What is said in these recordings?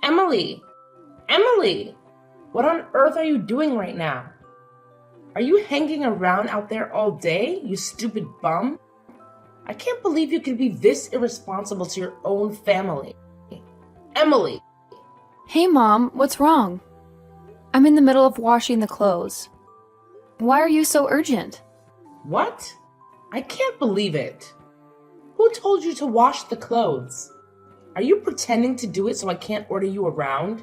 Emily! Emily! What on earth are you doing right now? Are you hanging around out there all day, you stupid bum? I can't believe you could be this irresponsible to your own family. Emily! Hey, Mom, what's wrong? I'm in the middle of washing the clothes. Why are you so urgent? What? I can't believe it. Who told you to wash the clothes? Are you pretending to do it so I can't order you around?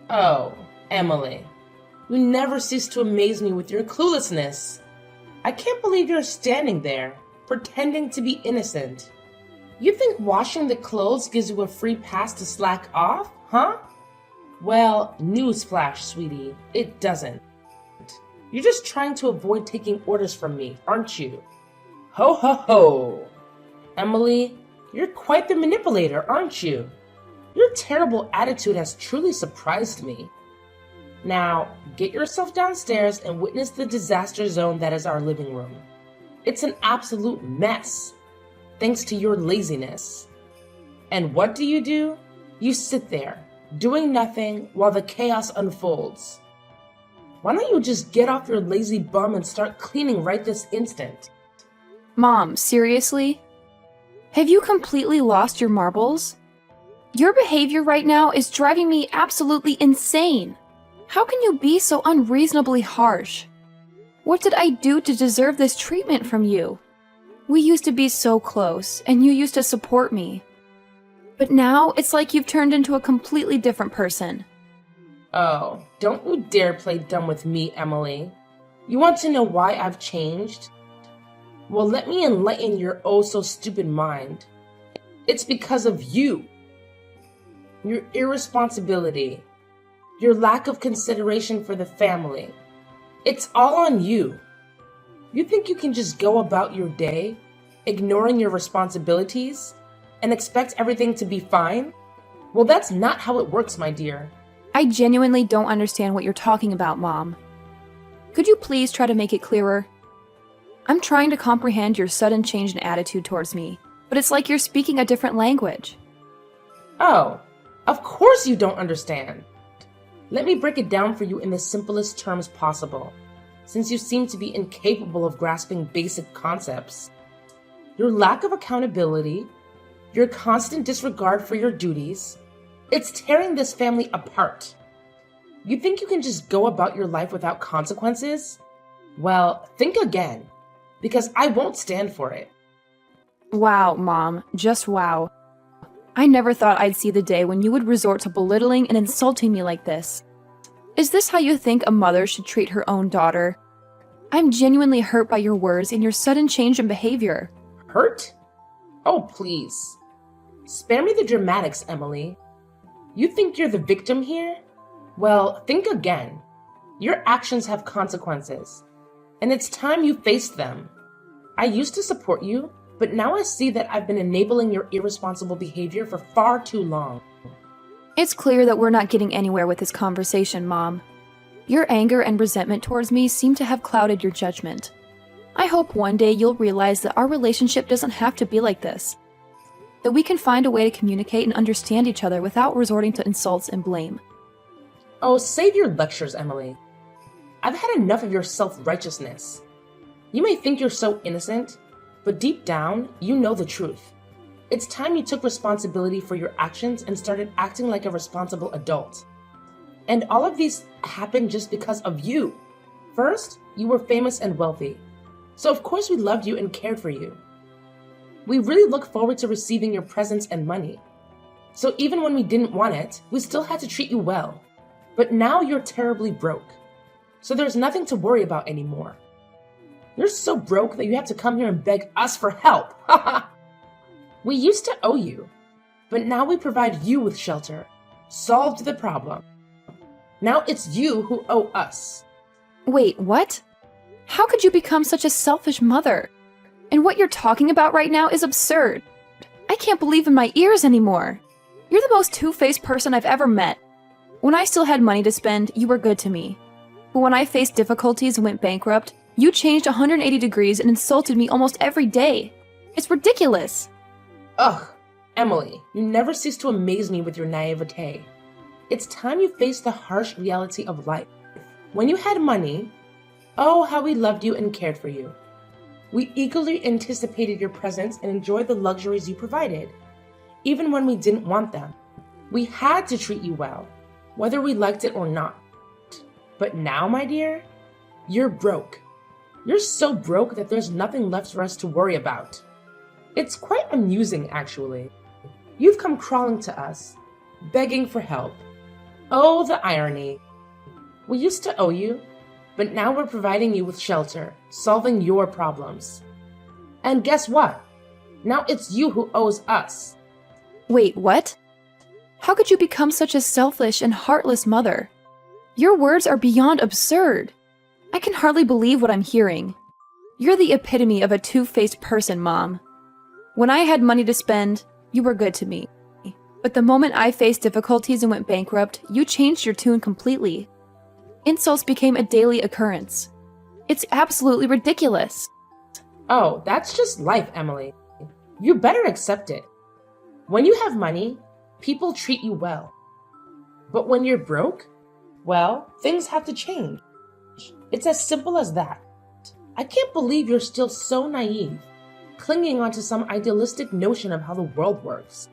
Oh, Emily. You never cease to amaze me with your cluelessness. I can't believe you're standing there, pretending to be innocent. You think washing the clothes gives you a free pass to slack off, huh? Well, newsflash, sweetie, it doesn't. You're just trying to avoid taking orders from me, aren't you? Ho ho ho! Emily, you're quite the manipulator, aren't you? Your terrible attitude has truly surprised me. Now, get yourself downstairs and witness the disaster zone that is our living room. It's an absolute mess, thanks to your laziness. And what do? You sit there, doing nothing while the chaos unfolds. Why don't you just get off your lazy bum and start cleaning right this instant? Mom, seriously? Have you completely lost your marbles? Your behavior right now is driving me absolutely insane. How can you be so unreasonably harsh? What did I do to deserve this treatment from you? We used to be so close, and you used to support me. But now, it's like you've turned into a completely different person. Oh, don't you dare play dumb with me, Emily. You want to know why I've changed? Well, let me enlighten your oh-so-stupid mind. It's because of you. Your irresponsibility. Your lack of consideration for the family. It's all on you. You think you can just go about your day, ignoring your responsibilities, and expect everything to be fine? Well, that's not how it works, my dear. I genuinely don't understand what you're talking about, Mom. Could you please try to make it clearer? I'm trying to comprehend your sudden change in attitude towards me, but it's like you're speaking a different language. Oh, of course you don't understand. Let me break it down for you in the simplest terms possible, since you seem to be incapable of grasping basic concepts. Your lack of accountability, your constant disregard for your duties, it's tearing this family apart. You think you can just go about your life without consequences? Well, think again, because I won't stand for it. Wow, Mom, just wow. I never thought I'd see the day when you would resort to belittling and insulting me like this. Is this how you think a mother should treat her own daughter? I'm genuinely hurt by your words and your sudden change in behavior. Hurt? Oh, please. Spare me the dramatics, Emily. You think you're the victim here? Well, think again. Your actions have consequences, and it's time you faced them. I used to support you, but now I see that I've been enabling your irresponsible behavior for far too long. It's clear that we're not getting anywhere with this conversation, Mom. Your anger and resentment towards me seem to have clouded your judgment. I hope one day you'll realize that our relationship doesn't have to be like this. That we can find a way to communicate and understand each other without resorting to insults and blame. Oh, save your lectures, Emily. I've had enough of your self-righteousness. You may think you're so innocent, but deep down, you know the truth. It's time you took responsibility for your actions and started acting like a responsible adult. And all of these happened just because of you. First, you were famous and wealthy, so of course we loved you and cared for you. We really look forward to receiving your presents and money. So even when we didn't want it, we still had to treat you well. But now you're terribly broke, so there's nothing to worry about anymore. You're so broke that you have to come here and beg us for help. We used to owe you, but now we provide you with shelter. Solved the problem. Now it's you who owe us. Wait, what? How could you become such a selfish mother? And what you're talking about right now is absurd. I can't believe in my ears anymore. You're the most two-faced person I've ever met. When I still had money to spend, you were good to me. But when I faced difficulties and went bankrupt, you changed 180 degrees and insulted me almost every day. It's ridiculous. Ugh, Emily, you never cease to amaze me with your naivete. It's time you face the harsh reality of life. When you had money, oh, how we loved you and cared for you. We eagerly anticipated your presence and enjoyed the luxuries you provided, even when we didn't want them. We had to treat you well, whether we liked it or not. But now, my dear, you're broke. You're so broke that there's nothing left for us to worry about. It's quite amusing, actually. You've come crawling to us, begging for help. Oh, the irony. We used to owe you, but now we're providing you with shelter, solving your problems. And guess what? Now it's you who owes us. Wait, what? How could you become such a selfish and heartless mother? Your words are beyond absurd. I can hardly believe what I'm hearing. You're the epitome of a two-faced person, Mom. When I had money to spend, you were good to me. But the moment I faced difficulties and went bankrupt, you changed your tune completely. Insults became a daily occurrence. It's absolutely ridiculous. Oh, that's just life, Emily. You better accept it. When you have money, people treat you well. But when you're broke, well, things have to change. It's as simple as that. I can't believe you're still so naive, clinging onto some idealistic notion of how the world works.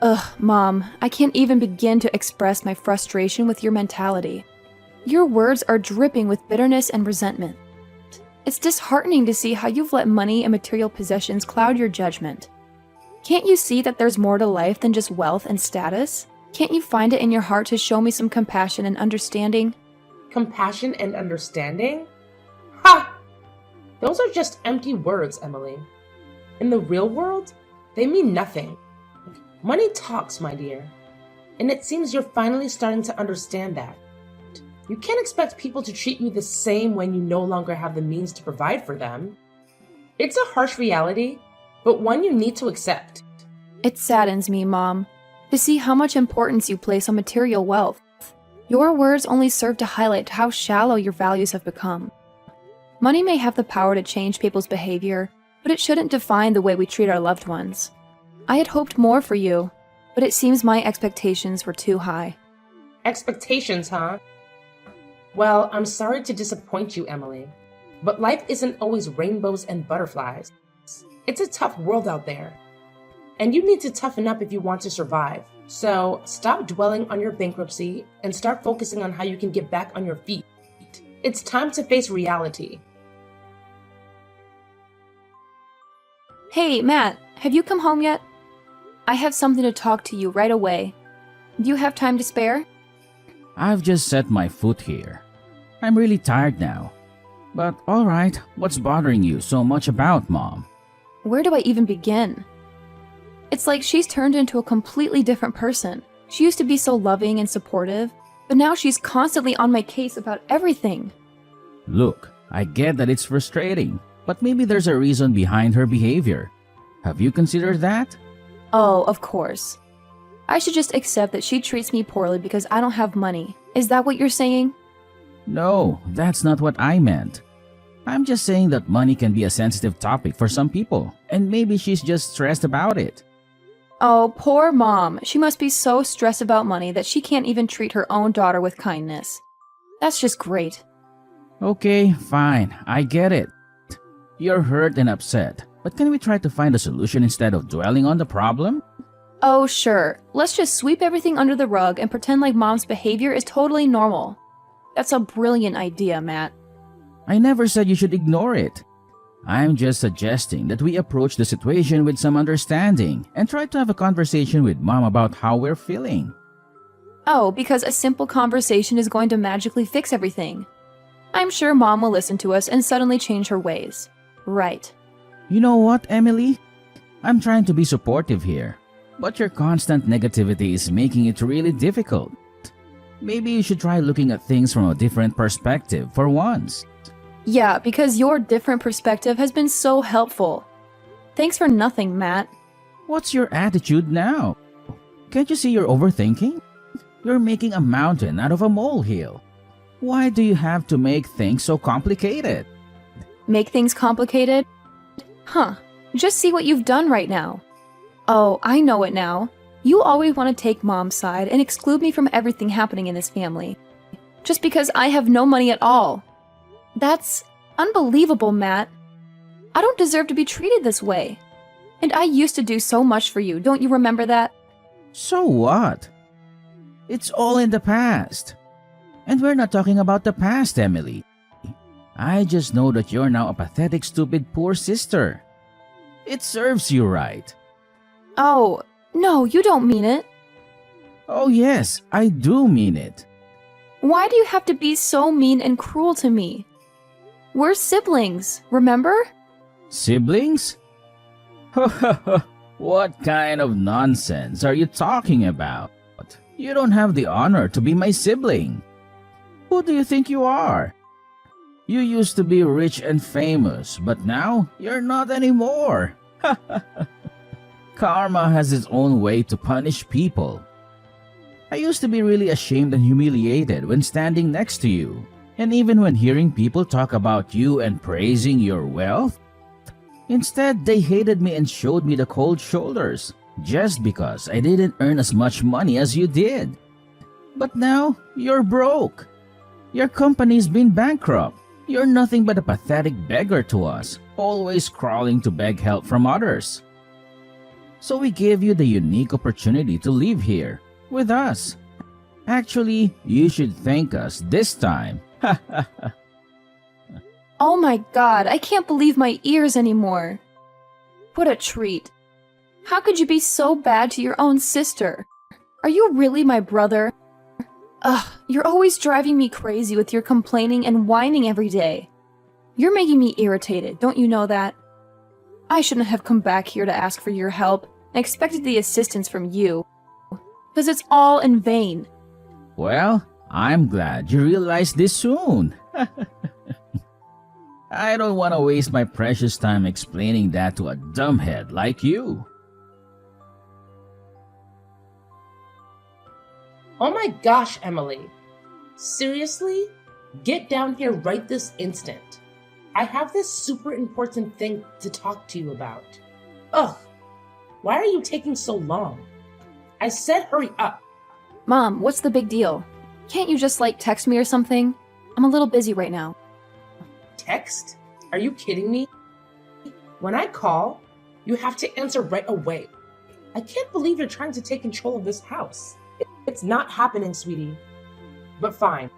Ugh, Mom, I can't even begin to express my frustration with your mentality. Your words are dripping with bitterness and resentment. It's disheartening to see how you've let money and material possessions cloud your judgment. Can't you see that there's more to life than just wealth and status? Can't you find it in your heart to show me some compassion and understanding? Compassion and understanding? Ha! Those are just empty words, Emily. In the real world, they mean nothing. Money talks, my dear. And it seems you're finally starting to understand that. You can't expect people to treat you the same when you no longer have the means to provide for them. It's a harsh reality, but one you need to accept. It saddens me, Mom, to see how much importance you place on material wealth. Your words only serve to highlight how shallow your values have become. Money may have the power to change people's behavior, but it shouldn't define the way we treat our loved ones. I had hoped more for you, but it seems my expectations were too high. Expectations, huh? Well, I'm sorry to disappoint you, Emily, but life isn't always rainbows and butterflies. It's a tough world out there, and you need to toughen up if you want to survive. So stop dwelling on your bankruptcy and start focusing on how you can get back on your feet. It's time to face reality. Hey, Matt, have you come home yet? I have something to talk to you right away. Do you have time to spare? I've just set my foot here. I'm really tired now. But alright, what's bothering you so much about, Mom? Where do I even begin? It's like she's turned into a completely different person. She used to be so loving and supportive, but now she's constantly on my case about everything. Look, I get that it's frustrating, but maybe there's a reason behind her behavior. Have you considered that? Oh, of course. I should just accept that she treats me poorly because I don't have money. Is that what you're saying? No, that's not what I meant. I'm just saying that money can be a sensitive topic for some people, and maybe she's just stressed about it. Oh, poor Mom. She must be so stressed about money that she can't even treat her own daughter with kindness. That's just great. Okay, fine, I get it. You're hurt and upset, but can we try to find a solution instead of dwelling on the problem? Oh, sure. Let's just sweep everything under the rug and pretend like Mom's behavior is totally normal. That's a brilliant idea, Matt. I never said you should ignore it. I'm just suggesting that we approach the situation with some understanding and try to have a conversation with Mom about how we're feeling. Oh, because a simple conversation is going to magically fix everything. I'm sure Mom will listen to us and suddenly change her ways. Right. You know what, Emily? I'm trying to be supportive here, but your constant negativity is making it really difficult. Maybe you should try looking at things from a different perspective for once. Yeah, because your different perspective has been so helpful. Thanks for nothing, Matt. What's your attitude now? Can't you see you're overthinking? You're making a mountain out of a molehill. Why do you have to make things so complicated? Make things complicated? Huh. Just see what you've done right now. Oh, I know it now. You always want to take Mom's side and exclude me from everything happening in this family. Just because I have no money at all. That's unbelievable, Matt. I don't deserve to be treated this way. And I used to do so much for you, don't you remember that? So what? It's all in the past. And we're not talking about the past, Emily. I just know that you're now a pathetic, stupid, poor sister. It serves you right. Oh, no, you don't mean it. Oh yes, I do mean it. Why do you have to be so mean and cruel to me? We're siblings, remember? Siblings? What kind of nonsense are you talking about? You don't have the honor to be my sibling. Who do you think you are? You used to be rich and famous, but now you're not anymore. Karma has its own way to punish people. I used to be really ashamed and humiliated when standing next to you, and even when hearing people talk about you and praising your wealth. Instead, they hated me and showed me the cold shoulders, just because I didn't earn as much money as you did. But now, you're broke. Your company's been bankrupt. You're nothing but a pathetic beggar to us, always crawling to beg help from others. So we gave you the unique opportunity to live here, with us. Actually, you should thank us this time. Oh my god, I can't believe my ears anymore. What a treat. How could you be so bad to your own sister? Are you really my brother? Ugh, you're always driving me crazy with your complaining and whining every day. You're making me irritated, don't you know that? I shouldn't have come back here to ask for your help and expected the assistance from you. Because it's all in vain. Well, I'm glad you realized this soon. I don't want to waste my precious time explaining that to a dumbhead like you. Oh my gosh, Emily. Seriously? Get down here right this instant. I have this super important thing to talk to you about. Ugh, why are you taking so long? I said hurry up. Mom, what's the big deal? Can't you just, text me or something? I'm a little busy right now. Text? Are you kidding me? When I call, you have to answer right away. I can't believe you're trying to take control of this house. It's not happening, sweetie. But fine.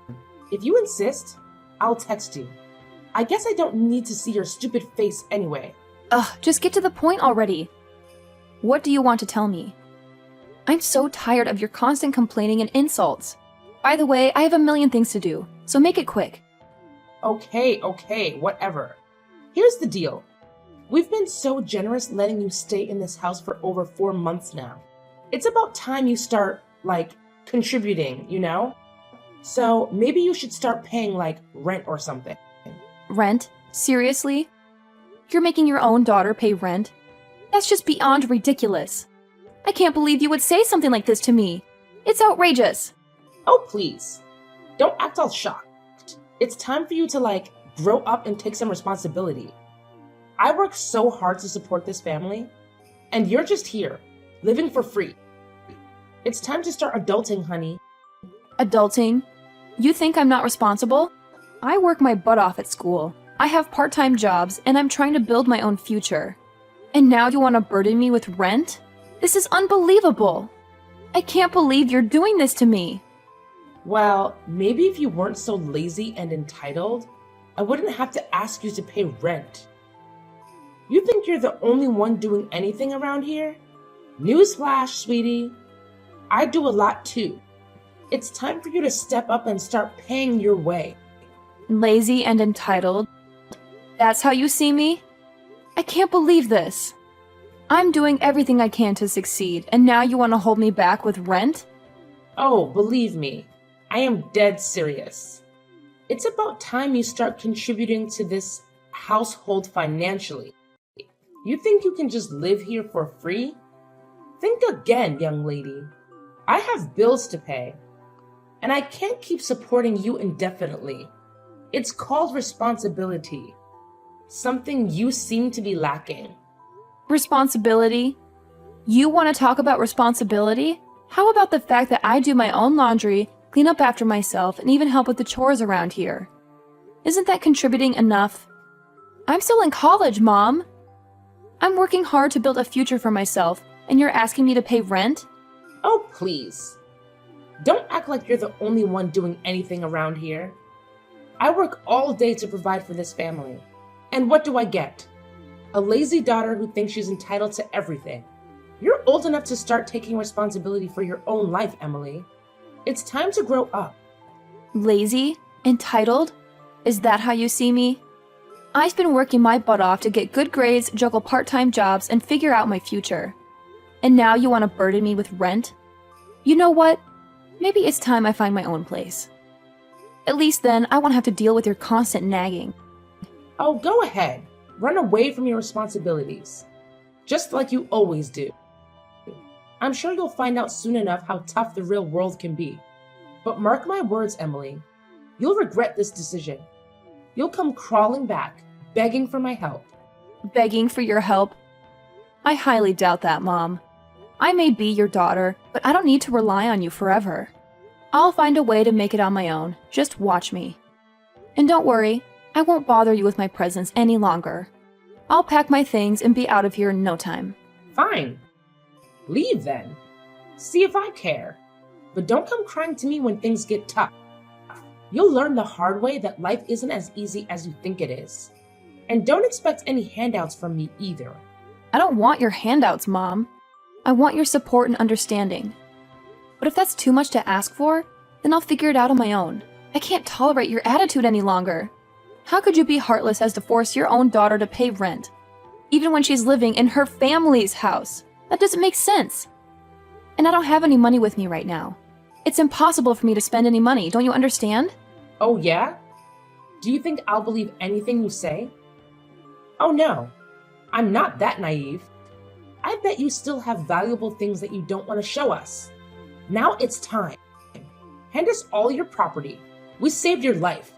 If you insist, I'll text you. I guess I don't need to see your stupid face anyway. Ugh, just get to the point already. What do you want to tell me? I'm so tired of your constant complaining and insults. By the way, I have a million things to do, so make it quick. Okay, whatever. Here's the deal. We've been so generous letting you stay in this house for over 4 months now. It's about time you start, contributing, you know? So maybe you should start paying, rent or something. Rent? Seriously? You're making your own daughter pay rent? That's just beyond ridiculous. I can't believe you would say something like this to me. It's outrageous. Oh, please. Don't act all shocked. It's time for you to, grow up and take some responsibility. I work so hard to support this family, and you're just here, living for free. It's time to start adulting, honey. Adulting? You think I'm not responsible? I work my butt off at school. I have part-time jobs, and I'm trying to build my own future. And now you want to burden me with rent? This is unbelievable. I can't believe you're doing this to me. Well, maybe if you weren't so lazy and entitled, I wouldn't have to ask you to pay rent. You think you're the only one doing anything around here? Newsflash, sweetie. I do a lot too. It's time for you to step up and start paying your way. Lazy and entitled? That's how you see me? I can't believe this. I'm doing everything I can to succeed, and now you want to hold me back with rent? Oh, believe me, I am dead serious. It's about time you start contributing to this household financially. You think you can just live here for free? Think again, young lady. I have bills to pay, and I can't keep supporting you indefinitely. It's called responsibility, something you seem to be lacking. Responsibility? You want to talk about responsibility? How about the fact that I do my own laundry, clean up after myself, and even help with the chores around here? Isn't that contributing enough? I'm still in college, Mom. I'm working hard to build a future for myself, and you're asking me to pay rent? Oh, please. Don't act like you're the only one doing anything around here. I work all day to provide for this family. And what do I get? A lazy daughter who thinks she's entitled to everything. You're old enough to start taking responsibility for your own life, Emily. It's time to grow up. Lazy? Entitled? Is that how you see me? I've been working my butt off to get good grades, juggle part-time jobs, and figure out my future. And now you want to burden me with rent? You know what? Maybe it's time I find my own place. At least then, I won't have to deal with your constant nagging. Oh, go ahead. Run away from your responsibilities. Just like you always do. I'm sure you'll find out soon enough how tough the real world can be. But mark my words, Emily. You'll regret this decision. You'll come crawling back, begging for my help. Begging for your help? I highly doubt that, Mom. I may be your daughter, but I don't need to rely on you forever. I'll find a way to make it on my own. Just watch me. And don't worry, I won't bother you with my presence any longer. I'll pack my things and be out of here in no time. Fine. Leave then. See if I care. But don't come crying to me when things get tough. You'll learn the hard way that life isn't as easy as you think it is. And don't expect any handouts from me either. I don't want your handouts, Mom. I want your support and understanding. But if that's too much to ask for, then I'll figure it out on my own. I can't tolerate your attitude any longer. How could you be heartless as to force your own daughter to pay rent, even when she's living in her family's house? That doesn't make sense. And I don't have any money with me right now. It's impossible for me to spend any money, don't you understand? Oh yeah? Do you think I'll believe anything you say? Oh no, I'm not that naive. I bet you still have valuable things that you don't want to show us. Now it's time. Hand us all your property. We saved your life.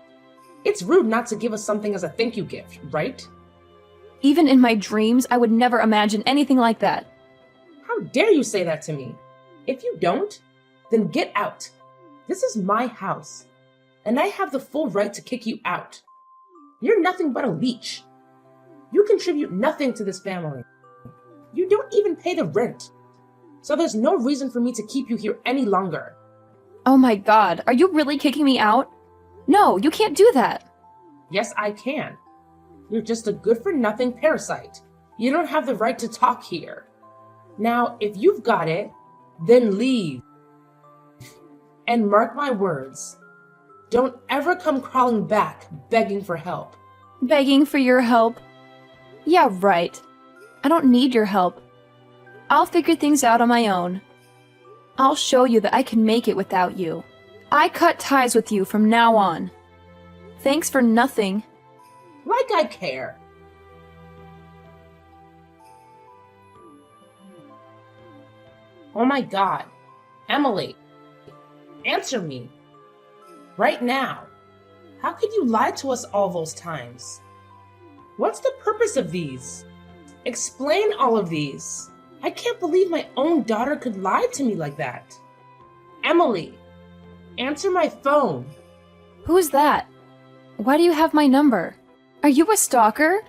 It's rude not to give us something as a thank you gift, right? Even in my dreams, I would never imagine anything like that. How dare you say that to me? If you don't, then get out. This is my house, and I have the full right to kick you out. You're nothing but a leech. You contribute nothing to this family. You don't even pay the rent. So there's no reason for me to keep you here any longer. Oh my God, are you really kicking me out? No, you can't do that. Yes, I can. You're just a good-for-nothing parasite. You don't have the right to talk here. Now, if you've got it, then leave. And mark my words, don't ever come crawling back begging for help. Begging for your help? Yeah, right. I don't need your help. I'll figure things out on my own. I'll show you that I can make it without you. I cut ties with you from now on. Thanks for nothing. Like I care. Oh my God. Emily, answer me. Right now. How could you lie to us all those times? What's the purpose of these? Explain all of these. I can't believe my own daughter could lie to me like that. Emily, answer my phone. Who's that? Why do you have my number? Are you a stalker?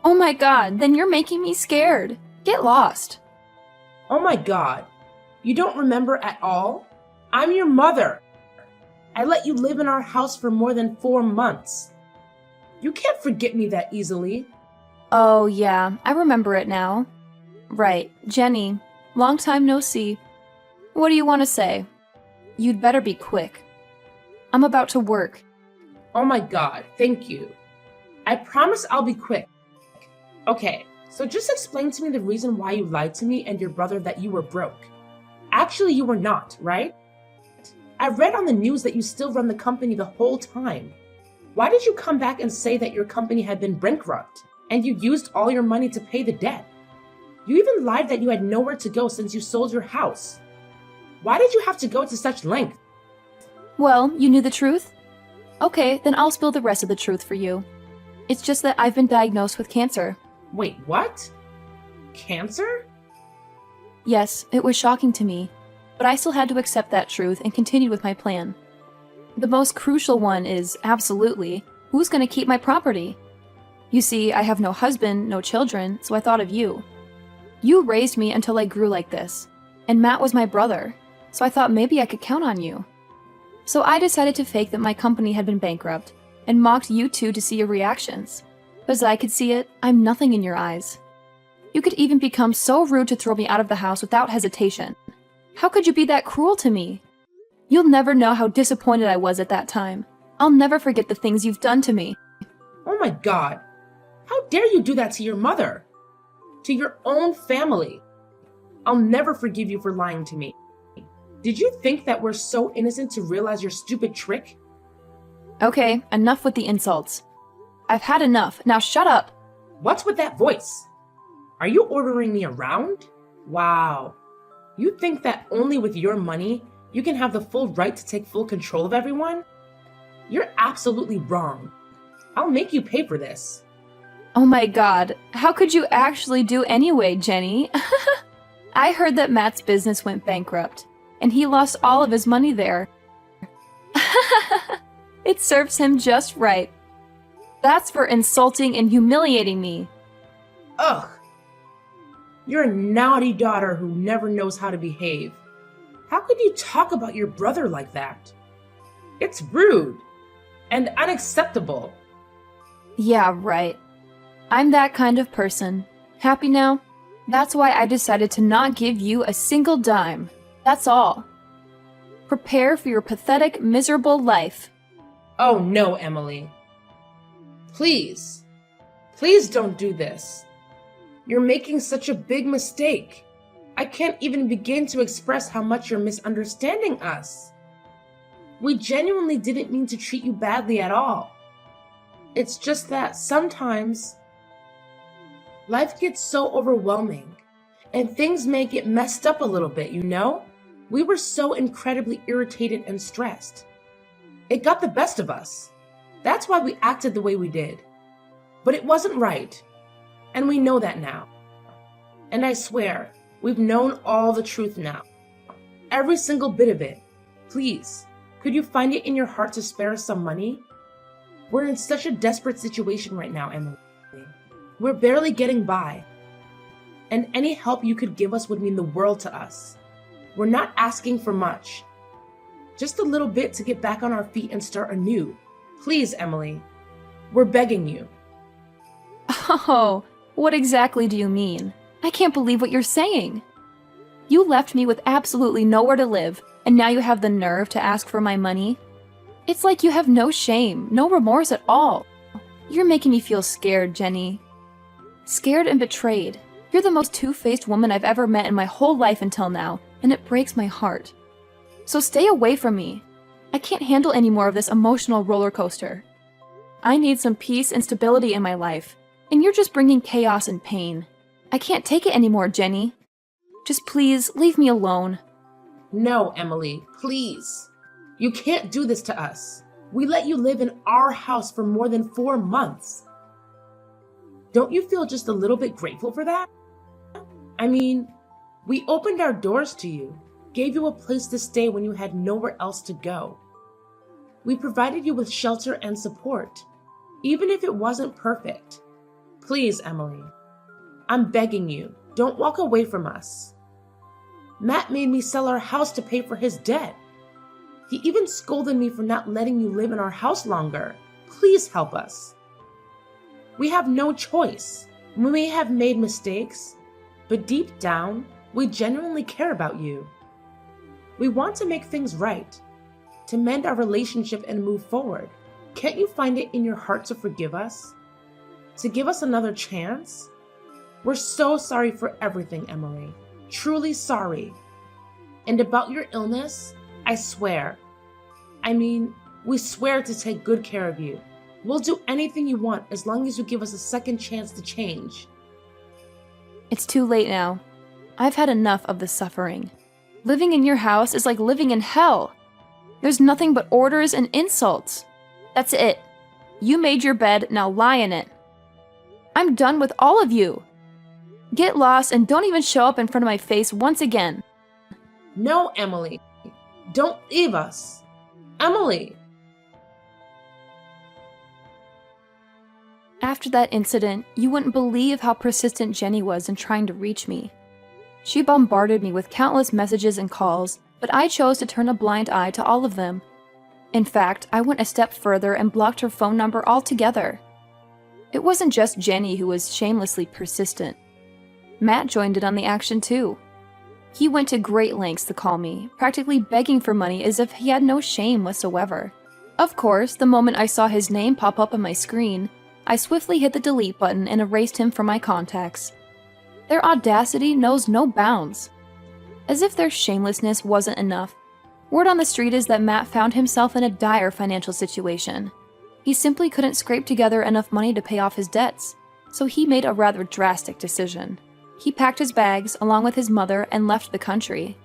Oh my God, then you're making me scared. Get lost. Oh my God. You don't remember at all? I'm your mother. I let you live in our house for more than 4 months. You can't forget me that easily. Oh yeah, I remember it now. Right, Jenny. Long time no see. What do you want to say? You'd better be quick. I'm about to work. Oh my God, thank you. I promise I'll be quick. Okay, so just explain to me the reason why you lied to me and your brother that you were broke. Actually, you were not, right? I read on the news that you still run the company the whole time. Why did you come back and say that your company had been bankrupt and you used all your money to pay the debt? You even lied that you had nowhere to go since you sold your house. Why did you have to go to such length? Well, you knew the truth? Okay, then I'll spill the rest of the truth for you. It's just that I've been diagnosed with cancer. Wait, what? Cancer? Yes, it was shocking to me, but I still had to accept that truth and continued with my plan. The most crucial one is, absolutely, who's going to keep my property? You see, I have no husband, no children, so I thought of you. You raised me until I grew like this, and Matt was my brother, so I thought maybe I could count on you. So I decided to fake that my company had been bankrupt, and mocked you two to see your reactions. But as I could see it, I'm nothing in your eyes. You could even become so rude to throw me out of the house without hesitation. How could you be that cruel to me? You'll never know how disappointed I was at that time. I'll never forget the things you've done to me. Oh my God. How dare you do that to your mother? To your own family? I'll never forgive you for lying to me. Did you think that we're so innocent to realize your stupid trick? Okay, enough with the insults. I've had enough. Now shut up. What's with that voice? Are you ordering me around? Wow. You think that only with your money you can have the full right to take full control of everyone? You're absolutely wrong. I'll make you pay for this. Oh my God, how could you actually do anyway, Jenny? I heard that Matt's business went bankrupt, and he lost all of his money there. It serves him just right. That's for insulting and humiliating me. Ugh. You're a naughty daughter who never knows how to behave. How could you talk about your brother like that? It's rude and unacceptable. Yeah, right. I'm that kind of person. Happy now? That's why I decided to not give you a single dime. That's all. Prepare for your pathetic, miserable life. Oh no, Emily. Please. Please don't do this. You're making such a big mistake. I can't even begin to express how much you're misunderstanding us. We genuinely didn't mean to treat you badly at all. It's just that sometimes life gets so overwhelming and things may get messed up a little bit, you know? We were so incredibly irritated and stressed. It got the best of us. That's why we acted the way we did. But it wasn't right. And we know that now. And I swear, we've known all the truth now. Every single bit of it. Please, could you find it in your heart to spare us some money? We're in such a desperate situation right now, Emily. We're barely getting by. And any help you could give us would mean the world to us. We're not asking for much. Just a little bit to get back on our feet and start anew. Please, Emily. We're begging you. Oh, what exactly do you mean? I can't believe what you're saying. You left me with absolutely nowhere to live, and now you have the nerve to ask for my money? It's like you have no shame, no remorse at all. You're making me feel scared, Jenny. Scared and betrayed. You're the most two-faced woman I've ever met in my whole life until now, and it breaks my heart. So stay away from me. I can't handle any more of this emotional roller coaster. I need some peace and stability in my life, and you're just bringing chaos and pain. I can't take it anymore, Jenny. Just please, leave me alone. No, Emily, please. You can't do this to us. We let you live in our house for more than 4 months. Don't you feel just a little bit grateful for that? I mean, we opened our doors to you, gave you a place to stay when you had nowhere else to go. We provided you with shelter and support, even if it wasn't perfect. Please, Emily, I'm begging you, don't walk away from us. Matt made me sell our house to pay for his debt. He even scolded me for not letting you live in our house longer. Please help us. We have no choice. We may have made mistakes, but deep down, we genuinely care about you. We want to make things right, to mend our relationship and move forward. Can't you find it in your heart to forgive us? To give us another chance? We're so sorry for everything, Emily. Truly sorry. And about your illness, I swear. We swear to take good care of you. We'll do anything you want as long as you give us a second chance to change. It's too late now. I've had enough of the suffering. Living in your house is like living in hell. There's nothing but orders and insults. That's it. You made your bed, now lie in it. I'm done with all of you. Get lost and don't even show up in front of my face once again. No, Emily. Don't leave us. Emily! After that incident, you wouldn't believe how persistent Jenny was in trying to reach me. She bombarded me with countless messages and calls, but I chose to turn a blind eye to all of them. In fact, I went a step further and blocked her phone number altogether. It wasn't just Jenny who was shamelessly persistent. Matt joined in on the action too. He went to great lengths to call me, practically begging for money as if he had no shame whatsoever. Of course, the moment I saw his name pop up on my screen, I swiftly hit the delete button and erased him from my contacts. Their audacity knows no bounds. As if their shamelessness wasn't enough, word on the street is that Matt found himself in a dire financial situation. He simply couldn't scrape together enough money to pay off his debts, so he made a rather drastic decision. He packed his bags along with his mother and left the country.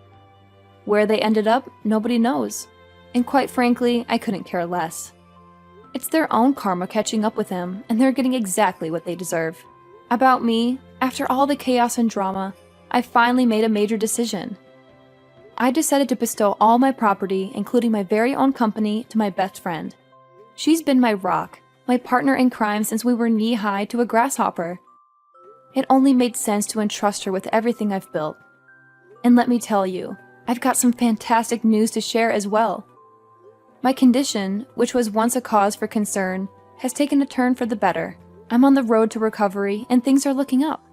Where they ended up, nobody knows. And quite frankly, I couldn't care less. It's their own karma catching up with them, and they're getting exactly what they deserve. About me, after all the chaos and drama, I finally made a major decision. I decided to bestow all my property, including my very own company, to my best friend. She's been my rock, my partner in crime since we were knee-high to a grasshopper. It only made sense to entrust her with everything I've built. And let me tell you, I've got some fantastic news to share as well. My condition, which was once a cause for concern, has taken a turn for the better. I'm on the road to recovery, and things are looking up.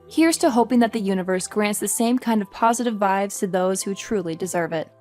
Here's to hoping that the universe grants the same kind of positive vibes to those who truly deserve it.